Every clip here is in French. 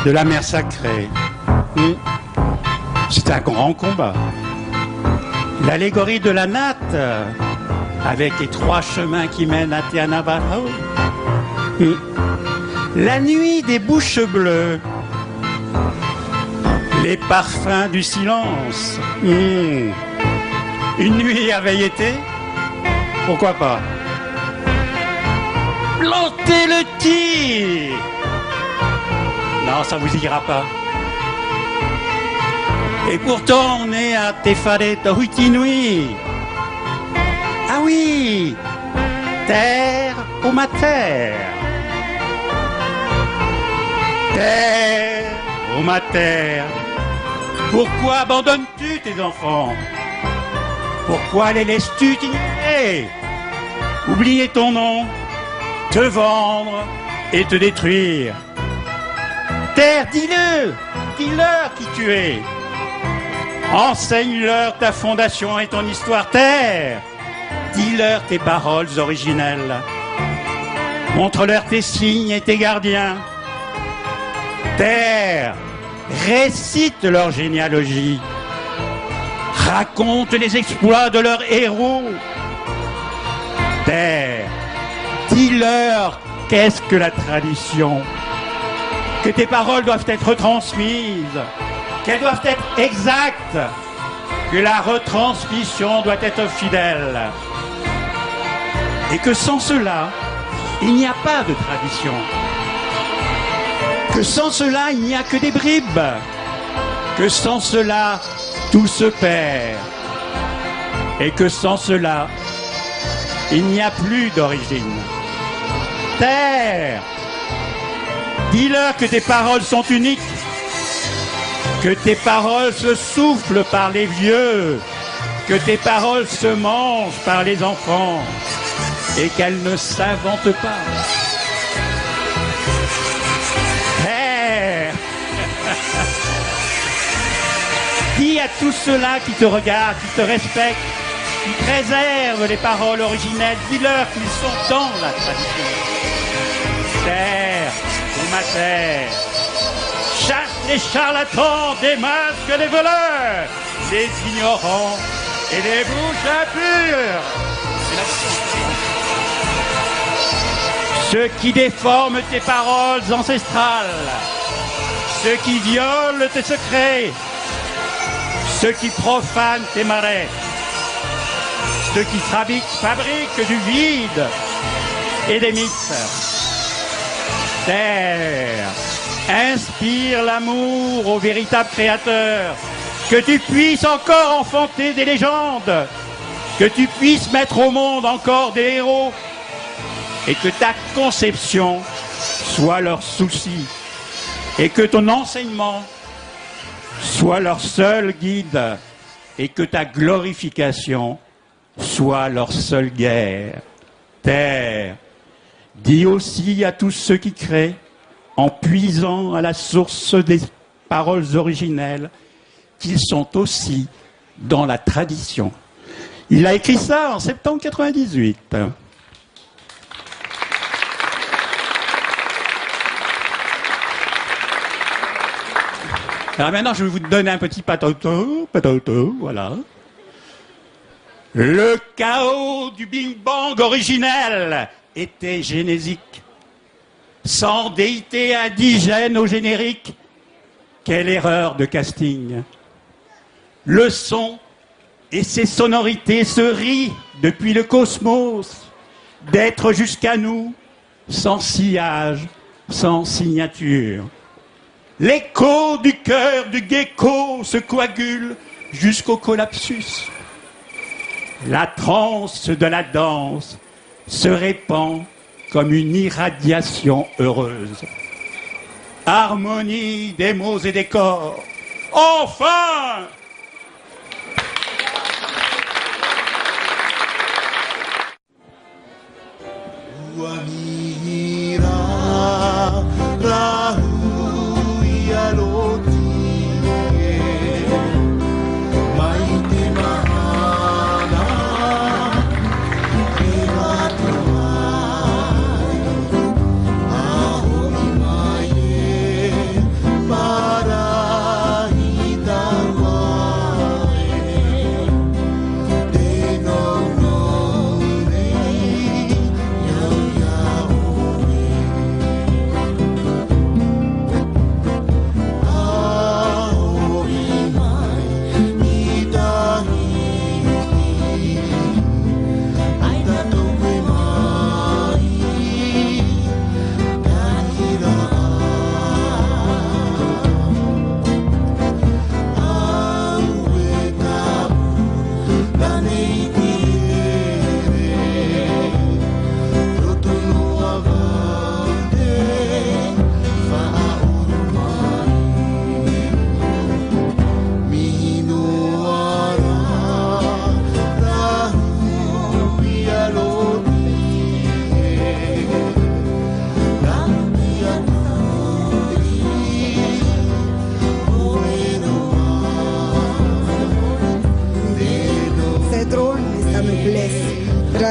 de la mer Sacrée. C'est un grand combat. L'allégorie de la natte, avec les 3 chemins qui mènent à Tianabao. La nuit des bouches bleues, les parfums du silence. Une nuit avait été, pourquoi pas planter le tir. Non, ça vous ira pas. Et pourtant on est à Tefare Tohutinui. Ah oui, terre ou ma terre. Terre ou ma terre. Pourquoi abandonnes-tu tes enfants? Pourquoi les laisses-tu t'ignorer? Oublier ton nom, te vendre et te détruire. Terre, dis-leur qui tu es. Enseigne-leur ta fondation et ton histoire, terre. Dis-leur tes paroles originelles. Montre-leur tes signes et tes gardiens. Terre, récite leur généalogie. Raconte les exploits de leurs héros. Terre, dis-leur qu'est-ce que la tradition. Que tes paroles doivent être transmises, qu'elles doivent être exactes, que la retransmission doit être fidèle. Et que sans cela, il n'y a pas de tradition. Que sans cela, il n'y a que des bribes. Que sans cela, tout se perd. Et que sans cela, il n'y a plus d'origine. Terre, dis-leur que tes paroles sont uniques, que tes paroles se soufflent par les vieux, que tes paroles se mangent par les enfants et qu'elles ne s'inventent pas. Terre, dis à tous ceux-là qui te regardent, qui te respectent, qui préservent les paroles originelles, dis-leur qu'ils sont dans la tradition. Terre, ma terre, chasse les charlatans, démasque les voleurs, les ignorants et les bouches impures. Ceux qui déforment tes paroles ancestrales, ceux qui violent tes secrets, ceux qui profanent tes marais, ceux qui fabriquent du vide et des mythes. Terre, inspire l'amour au véritable créateur, que tu puisses encore enfanter des légendes, que tu puisses mettre au monde encore des héros, et que ta conception soit leur souci, et que ton enseignement soit leur seul guide, et que ta glorification soit leur seule guerre. Terre, dis aussi à tous ceux qui créent, en puisant à la source des paroles originelles, qu'ils sont aussi dans la tradition. Il a écrit ça en septembre 98. Alors maintenant, je vais vous donner un petit patoto, voilà. Le chaos du Big Bang originel était génésique. Sans déité indigène au générique, quelle erreur de casting. Le son et ses sonorités se rient depuis le cosmos, d'être jusqu'à nous, sans sillage, sans signature. L'écho du cœur du gecko se coagule jusqu'au collapsus. La transe de la danse se répand comme une irradiation heureuse. Harmonie des mots et des corps. Enfin!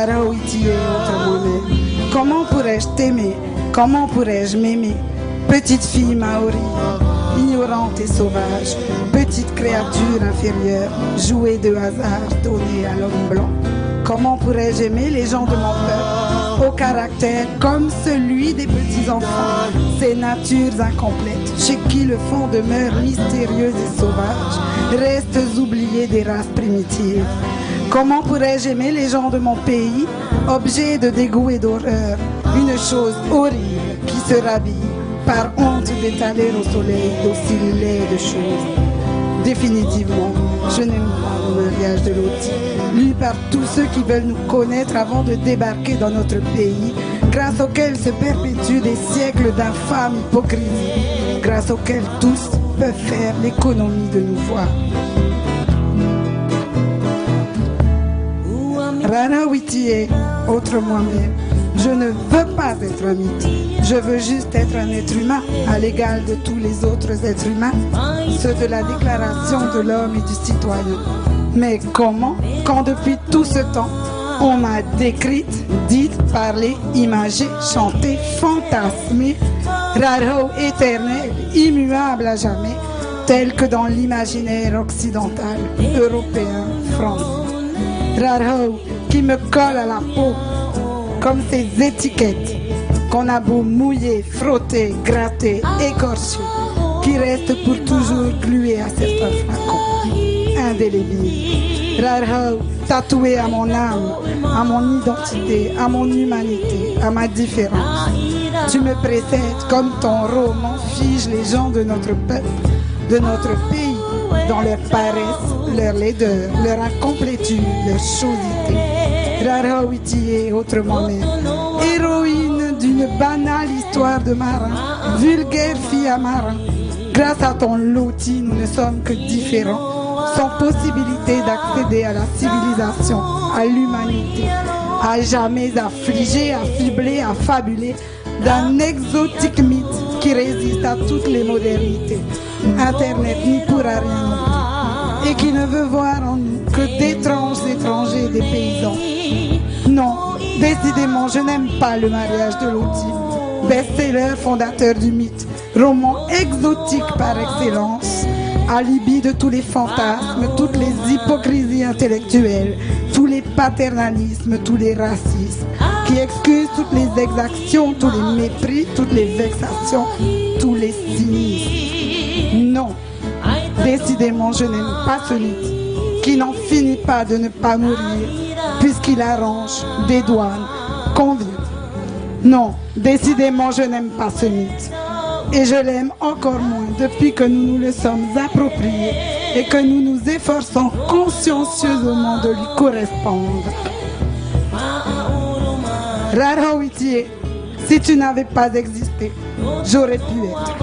Rara Witi est autre moi-même. Comment pourrais-je t'aimer? Comment pourrais-je m'aimer? Petite fille maori, ignorante et sauvage, petite créature inférieure, jouet de hasard donnée à l'homme blanc. Comment pourrais-je aimer les gens de mon peuple, au caractère comme celui des petits-enfants, ces natures incomplètes, chez qui le fond demeure mystérieux et sauvage, restes oubliés des races primitives. Comment pourrais-je aimer les gens de mon pays, objet de dégoût et d'horreur, une chose horrible qui se rhabille, par honte d'étaler au soleil d'aussi laid de choses. Définitivement, je n'aime pas le mariage de Loti, lu par tous ceux qui veulent nous connaître avant de débarquer dans notre pays, grâce auquel se perpétuent des siècles d'infâme hypocrisie, grâce auquel tous peuvent faire l'économie de nous voir. Rara Witi est autre moi-même. Je ne veux pas être un mythe. Je veux juste être un être humain, à l'égal de tous les autres êtres humains, ceux de la déclaration de l'homme et du citoyen. Mais comment, quand depuis tout ce temps, on m'a décrite, dite, parlée, imagée, chantée, fantasmée, Raro éternel, immuable à jamais, tel que dans l'imaginaire occidental, européen, français. Raro qui me colle à la peau, comme ces étiquettes qu'on a beau mouiller, frotter, gratter, écorcher, qui restent pour toujours gluées à certains flacons, indélébiles. Rarho, tatoué à mon âme, à mon identité, à mon humanité, à ma différence. Tu me précèdes comme ton roman fige les gens de notre peuple, de notre pays, dans leur paresse, leur laideur, leur incomplétude, leur chaudité. Rara Witi est autrement même, héroïne d'une banale histoire de marin, vulgaire fille à marin. Grâce à ton loti, nous ne sommes que différents, sans possibilité d'accéder à la civilisation, à l'humanité, à jamais affligés, affublés, affabulés d'un exotique mythe qui résiste à toutes les modernités. Internet n'y pourra rien non plus, et qui ne veut voir en nous que d'étranges étrangers, des paysans. Non, décidément, je n'aime pas le mariage de Loti, best-seller fondateur du mythe, roman exotique par excellence, alibi de tous les fantasmes, toutes les hypocrisies intellectuelles, tous les paternalismes, tous les racismes, qui excusent toutes les exactions, tous les mépris, toutes les vexations, tous les cynismes. Non, décidément, je n'aime pas ce mythe, qui n'en finit pas de ne pas mourir, puisqu'il arrange, dédouane, convient. Non, décidément, je n'aime pas ce mythe. Et je l'aime encore moins depuis que nous nous le sommes appropriés et que nous nous efforçons consciencieusement de lui correspondre. Rara Witi, si tu n'avais pas existé, j'aurais pu être.